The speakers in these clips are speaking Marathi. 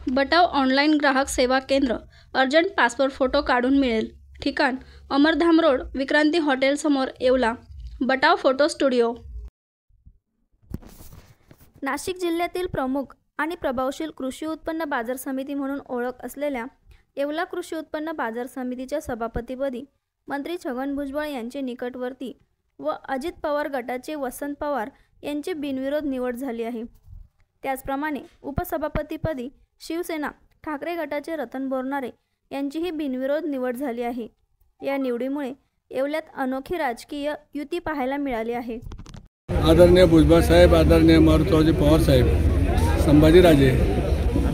बटाव ऑनलाईन ग्राहक सेवा केंद्र, अर्जंट पासपोर्ट फोटो काढून मिळेल। ठिकाण अमरधाम रोड, विक्रांती हॉटेल समोर, येवला। Batav photo studio. नाशिक जिल्ह्यातील प्रमुख आणि प्रभावशील कृषी उत्पन्न बाजार समिती म्हणून ओळख असलेल्या येवला कृषी उत्पन्न बाजार समितीच्या सभापतीपदी मंत्री छगन भुजबळ यांचे निकटवर्ती व अजित पवार गटाचे वसंत पवार यांची बिनविरोध निवड झाली आहे। त्याचप्रमाणे उपसभापतीपदी शिवसेना ठाकरे गटाचे रतन बोरनारे यांचीही बिनविरोध निवड झाली आहे। या निवडीमुळे येवल्यात अनोखी राजकीय युती पाहायला मिळाली आहे। आदरणीय भुजबळ साहेब, आदरणीय मारुतरावजी पवार साहेब, संभाजीराजे,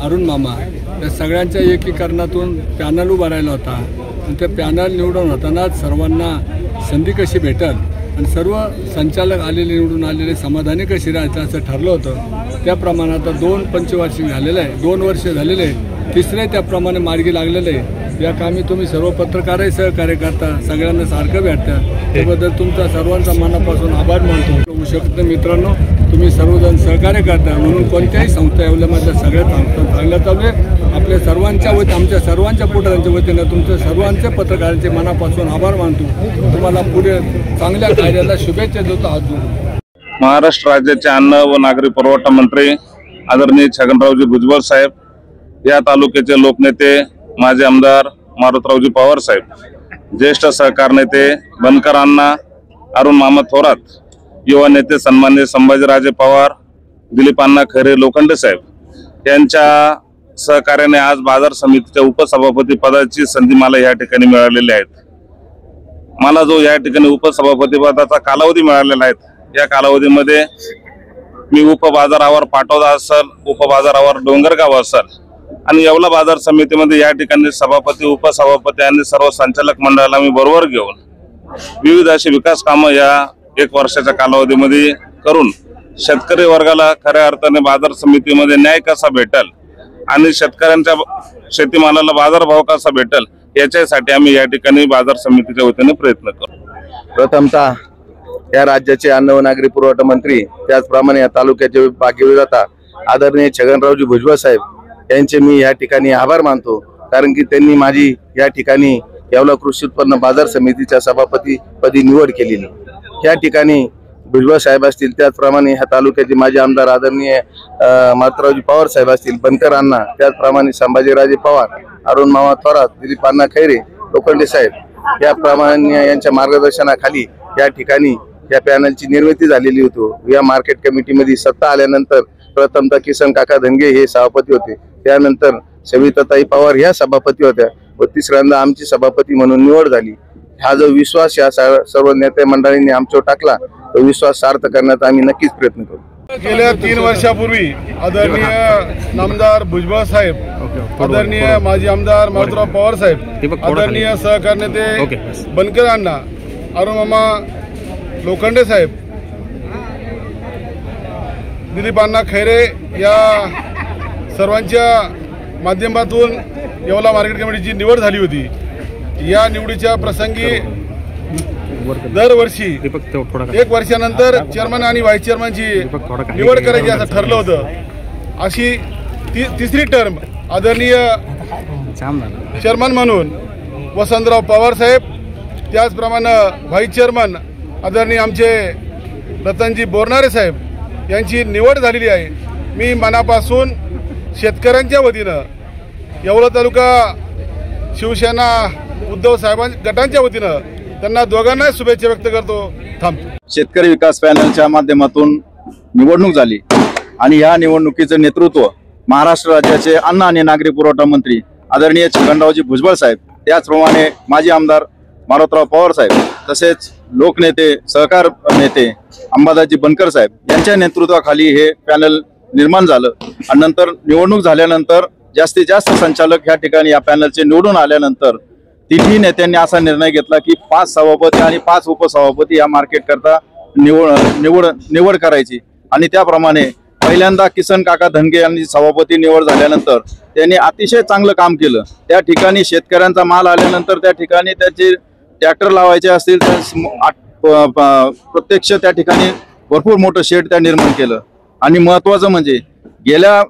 अरुण मामा या सगळ्यांच्या एकीकरणातून पॅनल उभा राहिला होता आणि ते पॅनल निवडून होतानाच सर्वांना संधी कशी भेटेल आणि सर्व संचालक निवडून आलेले समाधानी कशी राहायचं असं ठरलं होतं। त्याप्रमाणे आता 2 पंचवार्षिक झालेलं आहे, 2 वर्ष झालेले आहे, तिसरे त्याप्रमाणे मार्गी लागलेले आहे। या कामी तुम्ही सर्व पत्रकारही सहकार्य करता, सगळ्यांना सारखं भेटता, त्याबद्दल तुमचा सर्वांचा मनापासून आभार मानतो। होऊ शकत मित्रांनो, तुम्ही सर्वजण सहकार्य करता म्हणून कोणत्याही संस्था येवल्यामधल्या सगळ्या चांगल्या चालू आहे। आपल्या सर्वांच्या वतीने, आमच्या सर्वांच्या पुढाऱ्यांच्या वतीनं तुमच्या सर्वांच्या पत्रकारांचे मनापासून आभार मानतो। तुम्हाला पुढे चांगल्या कार्याला शुभेच्छा देतो। हात जोडून महाराष्ट्र राज्याचे अन्न व नागरी पुरवठा मंत्री आदरणीय छगनरावजी भुजबळ साहेब, या तालुक्याचे लोकनेते माजी आमदार मारुतरावजी पवार साहेब, ज्येष्ठ सहकार नेते बनकर अण्णा, अरुण मामा थोरात, युवा नेते सन्माननीय संभाजीराजे पवार, दिलीप अण्णा खैरे लोखंडे साहेब यांच्या सहकार्याने आज बाजार समितीच्या उपसभापती पदाची संधी मला या ठिकाणी मिळालेली आहे। मला जो या ठिकाणी उपसभापती पदाचा कालावधी मिळालेला आहे, या कालावधीमध्ये मी उपबाजारावर पाटोदा असेल, उपबाजारावर डोंगरगाव असेल आणि येवला बाजार समितीमध्ये या ठिकाणी सभापती, उपसभापती आणि सर्व संचालक मंडळाला मी बरोबर घेऊन विविध अशी विकास कामं या 1 वर्षाच्या कालावधीमध्ये करून शेतकरी वर्गाला खऱ्या अर्थाने बाजार समितीमध्ये न्याय कसा भेटेल आणि शेतकऱ्यांच्या शेतीमालाला बाजारभाव कसा भेटेल याच्यासाठी आम्ही या ठिकाणी बाजार समितीच्या वतीने प्रयत्न करू। प्रथमतः या राज्याचे अन्न व नागरी पुरवठा मंत्री, त्याचप्रमाणे या तालुक्याचे भाग्यविधाता आदरणीय छगनरावजी भुजबळ साहेब यांचे मी या ठिकाणी आभार मानतो, कारण की त्यांनी माझी या ठिकाणी येवला कृषी उत्पन्न बाजार समितीच्या सभापती पदी निवड केलेली। या ठिकाणी भुजबळ साहेब असतील, त्याचप्रमाणे ह्या तालुक्याचे माजी आमदार आदरणीय मारुतरावजी पवार साहेब असतील, बनकर अण्णा, त्याचप्रमाणे संभाजीराजे पवार, अरुण मामा थोरात, दिलीप अण्णा खैरे लोखंडे साहेब याप्रमाणे यांच्या मार्गदर्शनाखाली या ठिकाणी या पॅनलची निर्मिती झालेली होती। या मार्केट कमिटीमध्ये सत्ता आल्यानंतर प्रथमतः किसन काका धनगे हे सभापती होते, त्यानंतर सविताताई पवार ह्या सभापती होत्या व तिसऱ्यांदा आमची सभापती म्हणून निवड झाली। हा जो विश्वास या सर्व नेते मंडळींनी आमच्यावर टाकला, तो विश्वास सार्थ करण्याचा आम्ही नक्कीच प्रयत्न करू। गेल्या 3 वर्षापूर्वी आदरणीय नामदार भुजबळ साहेब, आदरणीय माजी आमदार मारुतराव पवार साहेब, आदरणीय सहकार नेते बनकर अण्णा, अरुण मामा लोखंडे साहेब, दिलीप अण्णा खैरे या सर्वांच्या माध्यमातून येवला मार्केट कमिटीची निवड झाली होती। या निवडीच्या प्रसंगी दरवर्षी 1 वर्षानंतर चेअरमन आणि व्हाईस चेअरमनची निवड करायची असं ठरलं होतं। अशी तिसरी टर्म आदरणीय चेअरमन म्हणून वसंतराव पवार साहेब, त्याचप्रमाणे व्हाईस चेअरमन आदरणीय आमचे रतनजी बोरनारे साहेब यांची निवड झालेली आहे। मी मनापासून शेतकऱ्यांच्या वतीनं, येवला तालुका शिवसेना उद्धव साहेबांच्या गटांच्या वतीनं त्यांना दोघांना शुभेच्छा व्यक्त करतो। थांबतो। शेतकरी विकास पॅनलच्या माध्यमातून निवडणूक झाली आणि या निवडणुकीचं नेतृत्व महाराष्ट्र राज्याचे अन्न आणि नागरी पुरवठा मंत्री आदरणीय छगनरावजी भुजबळ साहेब, त्याचप्रमाणे माजी आमदार मारुतराव पवार साहेब, तसेच लोकनेते, सहकार नेते अंबादाजी बनकर साहेब यांच्या नेतृत्वाखाली हे पॅनल निर्माण झालं आणि नंतर निवडणूक झाल्यानंतर जास्तीत जास्त संचालक या ठिकाणी या पॅनलचे निवडून आल्यानंतर तिन्ही नेत्यांनी असा निर्णय घेतला की 5 सभापती आणि 5 उपसभापती या मार्केट करता निवड करायची आणि त्याप्रमाणे पहिल्यांदा किसन काका धनगे यांनी सभापती निवड झाल्यानंतर त्यांनी अतिशय चांगलं काम केलं। त्या ठिकाणी शेतकऱ्यांचा माल आल्यानंतर त्या ठिकाणी त्याचे ट्रॅक्टर लावायचे असतील तर प्रत्यक्ष त्या ठिकाणी भरपूर मोठं शेड त्या निर्माण केलं आणि महत्त्वाचं म्हणजे गेल्या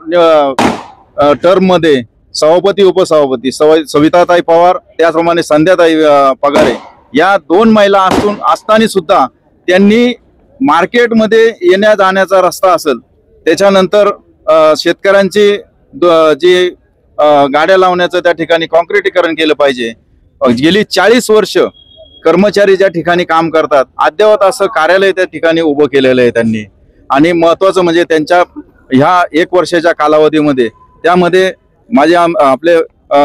टर्ममध्ये सभापती उपसभापती सविताताई पवार त्याचप्रमाणे संध्याताई पगारे या 2 महिला असताना सुद्धा त्यांनी मार्केटमध्ये येण्या जाण्याचा रस्ता असेल, त्याच्यानंतर शेतकऱ्यांची जी गाड्या लावण्याचं त्या ठिकाणी कॉन्क्रिटीकरण केलं पाहिजे. गेली 40 वर्ष कर्मचारी ज्या ठिकाणी काम करतात अद्यावत असं कार्यालय त्या ठिकाणी उभं केलेलं आहे त्यांनी. आणि महत्वाचं म्हणजे त्यांच्या ह्या 1 वर्षाच्या कालावधीमध्ये त्यामध्ये माझे आपले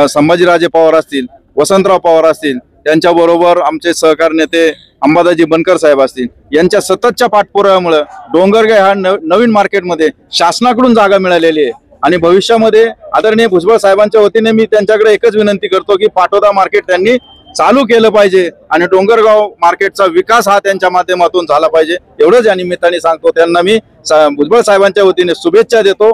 संभाजीराजे पवार असतील, वसंतराव पवार असतील, त्यांच्याबरोबर आमचे सहकारी नेते अंबादाजी बनकर साहेब असतील, यांच्या सततच्या पाठपुराव्यामुळे डोंगरगाव ह्या नवीन मार्केटमध्ये शासनाकडून जागा मिळालेली आहे. आणि भविष्यामध्ये आदरणीय भुजबळ साहेबांच्या वतीने मी त्यांच्याकडे एकच विनंती करतो की पाटोदा मार्केट त्यांनी चालू केलं पाहिजे आणि डोंगरगाव मार्केटचा विकास हा त्यांच्या माध्यमातून झाला पाहिजे. एवढंच या निमित्ताने सांगतो. त्यांना मी भुजबळ साहेबांच्या वतीने शुभेच्छा देतो.